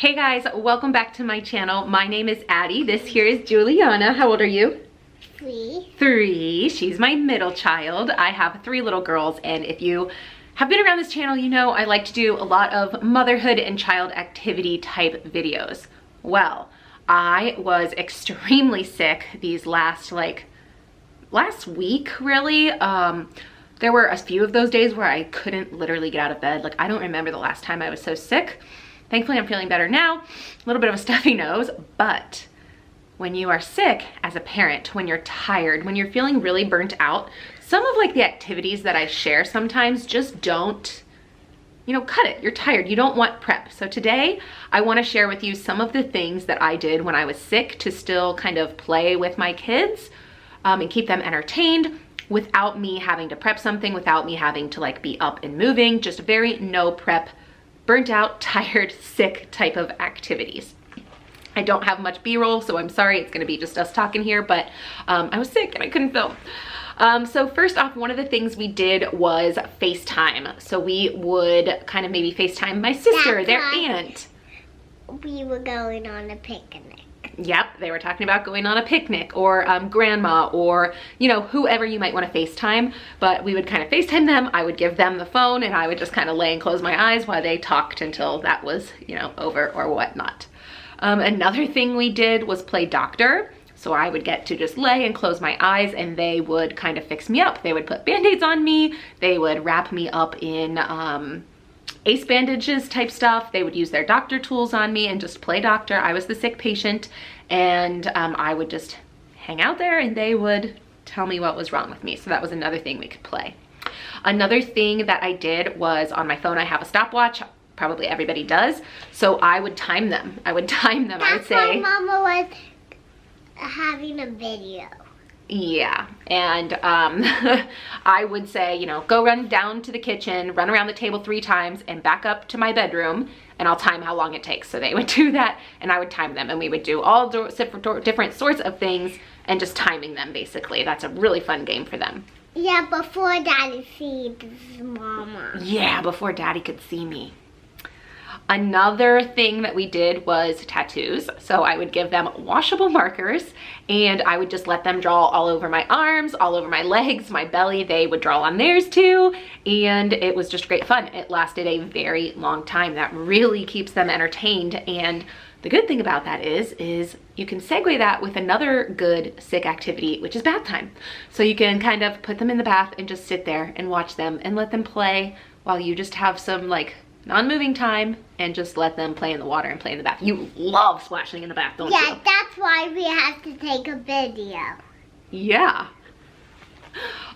Hey guys, welcome back to my channel. My name is Addie. This here is Juliana. How old are you? 3. 3. She's my middle child. I have 3 little girls, and if you have been around this channel, you know I like to do a lot of motherhood and child activity type videos. Well, I was extremely sick these last week, really. There were a few of those days where I couldn't literally get out of bed. Like, I don't remember the last time I was so sick. Thankfully, I'm feeling better now. A little bit of a stuffy nose, but when you are sick as a parent, when you're tired, when you're feeling really burnt out, some of the activities that I share sometimes just don't, cut it. You're tired. You don't want prep. So today I want to share with you some of the things that I did when I was sick to still kind of play with my kids and keep them entertained without me having to prep something, without me having to be up and moving, just very no prep, burnt out, tired, sick type of activities. I don't have much B-roll, so I'm sorry, it's gonna be just us talking here, but I was sick and I couldn't film. So first off, one of the things we did was FaceTime. So we would kind of maybe FaceTime my sister, their aunt. We were going on a picnic. Yep, they were talking about going on a picnic, or grandma, or whoever you might want to FaceTime, but we would kind of FaceTime them. I would give them the phone and I would just kind of lay and close my eyes while they talked until that was over or whatnot. Another thing we did was play doctor. So I would get to just lay and close my eyes and they would kind of fix me up. They would put band-aids on me. They would wrap me up in ace bandages type stuff. They would use their doctor tools on me and just play doctor. I was the sick patient, and I would just hang out there and they would tell me what was wrong with me. So that was another thing we could play. Another thing that I did was on my phone, I have a stopwatch. Probably everybody does. So I would time them. I would say. That's why Mama was having a video. Yeah, and I would say, go run down to the kitchen, run around the table 3 times, and back up to my bedroom, and I'll time how long it takes. So they would do that, and I would time them, and we would do all different sorts of things, and just timing them, basically. That's a really fun game for them. Yeah, before Daddy sees Mama. Yeah, before Daddy could see me. Another thing that we did was tattoos. So I would give them washable markers and I would just let them draw all over my arms, all over my legs, my belly. They would draw on theirs too. And it was just great fun. It lasted a very long time. That really keeps them entertained. And the good thing about that is you can segue that with another good sick activity, which is bath time. So you can kind of put them in the bath and just sit there and watch them and let them play while you just have some non-moving time and just let them play in the water and play in the bath. You love splashing in the bath, don't you? Yeah, that's why we have to take a video. Yeah.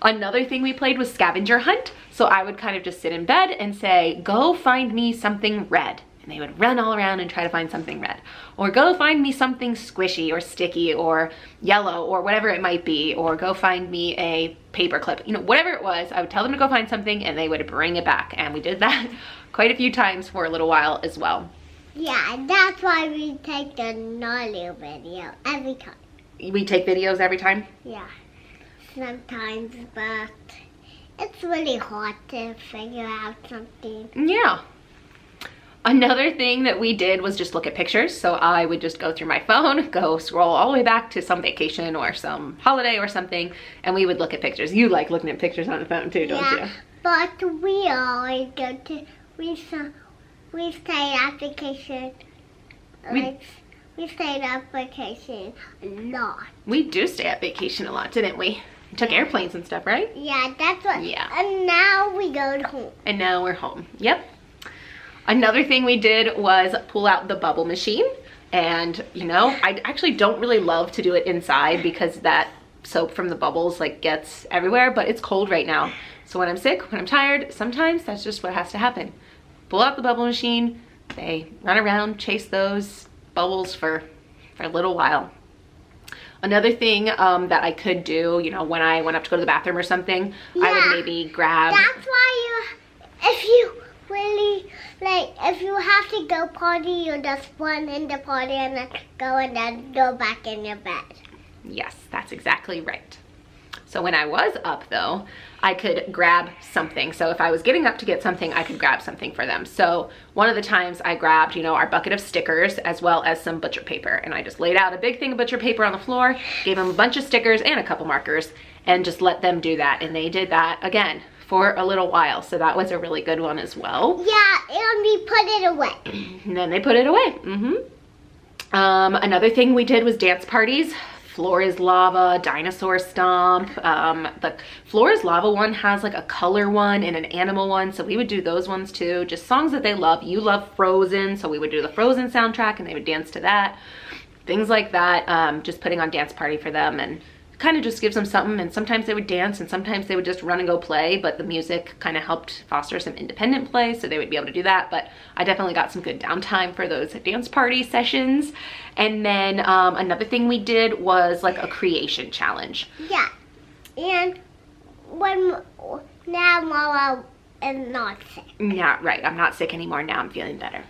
Another thing we played was scavenger hunt. So I would kind of just sit in bed and say, go find me something red. And they would run all around and try to find something red. Or go find me something squishy or sticky or yellow or whatever it might be. Or go find me a paper clip. Whatever it was, I would tell them to go find something and they would bring it back. And we did that quite a few times for a little while as well. Yeah, that's why we take the naughty video every time. We take videos every time? Yeah, sometimes, but it's really hard to figure out something. Yeah. Another thing that we did was just look at pictures. So I would just go through my phone, go scroll all the way back to some vacation or some holiday or something, and we would look at pictures. You like looking at pictures on the phone too, don't you? But we always go to, we stayed at vacation, we stayed at vacation a lot. We do stay at vacation a lot, didn't we? We took airplanes and stuff, right? Yeah, that's what, yeah. And now we go home. And now we're home, yep. Another thing we did was pull out the bubble machine. And, I actually don't really love to do it inside because that soap from the bubbles gets everywhere, but it's cold right now. So when I'm sick, when I'm tired, sometimes that's just what has to happen. Pull out the bubble machine, they run around, chase those bubbles for a little while. Another thing that I could do, when I went up to go to the bathroom or something, I would maybe grab... That's why if you really, if you have to go potty, you just run in the potty and then go back in your bed. Yes, that's exactly right. So when I was up though, I could grab something. So if I was getting up to get something, I could grab something for them. So one of the times I grabbed, you know, our bucket of stickers as well as some butcher paper. And I just laid out a big thing of butcher paper on the floor, gave them a bunch of stickers and a couple markers, and just let them do that. And they did that again for a little while. So that was a really good one as well. Yeah, and we put it away. And then they put it away. Another thing we did was dance parties. Floor is Lava, Dinosaur Stomp. The Floor is Lava one has like a color one and an animal one, so we would do those ones too. Just songs that they love. You love Frozen, so we would do the Frozen soundtrack and they would dance to that. Things like that, just putting on dance party for them, and kind of just gives them something. And sometimes they would dance and sometimes they would just run and go play, but the music kind of helped foster some independent play, so they would be able to do that. But I definitely got some good downtime for those dance party sessions. And then another thing we did was like a creation challenge. Yeah, and now Mama is not sick. Yeah, right, I'm not sick anymore. Now I'm feeling better.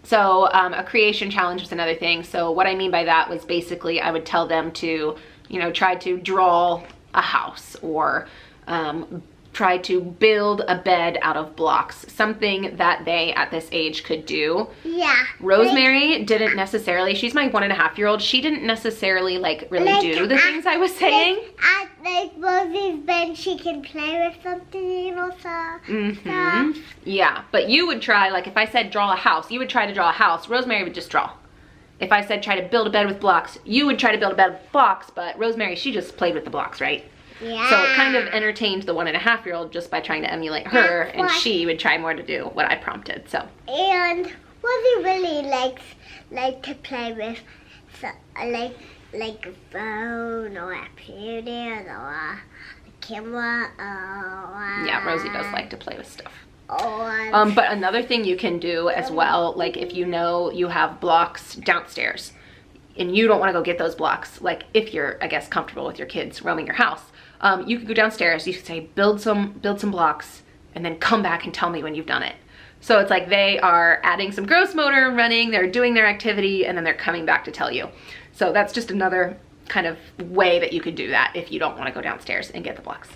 So a creation challenge was another thing. So what I mean by that was basically I would tell them to, you know, try to draw a house, or try to build a bed out of blocks, something that they at this age could do. Yeah. Rosemary didn't necessarily, she's my 1.5-year-old, she didn't necessarily like really do the things I was saying. Like Rosie's bed, she can play with something, you know, stuff. Yeah, but you would try, like if I said draw a house, you would try to draw a house. Rosemary would just draw. If I said try to build a bed with blocks, you would try to build a bed with blocks, but Rosemary, she just played with the blocks, right? Yeah. So it kind of entertained the 1.5-year-old just by trying to emulate her, and she would try more to do what I prompted. So. And Rosie really likes to play with, like a phone or a computer or a camera. Yeah, Rosie does like to play with stuff. Or but another thing you can do as well, like if you know you have blocks downstairs and you don't want to go get those blocks, like if you're, I guess, comfortable with your kids roaming your house, you could go downstairs, you could say build some blocks, and then come back and tell me when you've done it. So it's like they are adding some gross motor running, they're doing their activity, and then they're coming back to tell you. So that's just another kind of way that you could do that if you don't want to go downstairs and get the blocks.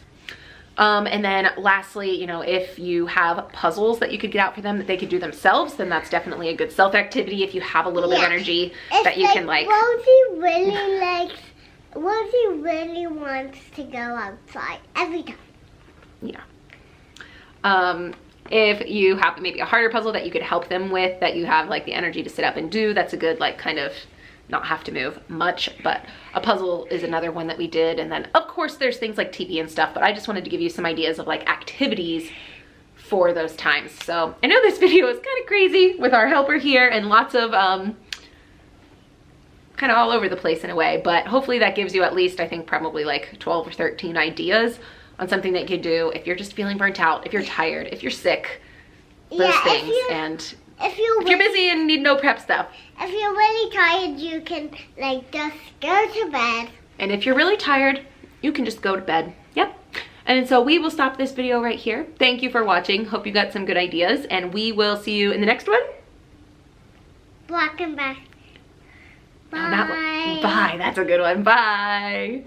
And then lastly, you know, if you have puzzles that you could get out for them that they could do themselves, then that's definitely a good self activity if you have a little bit of energy that you can like. Rosie really wants to go outside every time. Yeah. If you have maybe a harder puzzle that you could help them with, that you have like the energy to sit up and do, that's a good like kind of not have to move much. But a puzzle is another one that we did. And then of course there's things like TV and stuff, but I just wanted to give you some ideas of like activities for those times. So I know this video is kind of crazy with our helper here and lots of kind of all over the place in a way, but hopefully that gives you at least, I think, probably like 12 or 13 ideas on something that you could do if you're just feeling burnt out, if you're tired, if you're sick, those things. And if you're busy and need no prep stuff. If you're really tired, you can like just go to bed. And if you're really tired, you can just go to bed. Yep. And so we will stop this video right here. Thank you for watching. Hope you got some good ideas, and we will see you in the next one. Black and back. Bye. No, not one. Bye. That's a good one. Bye.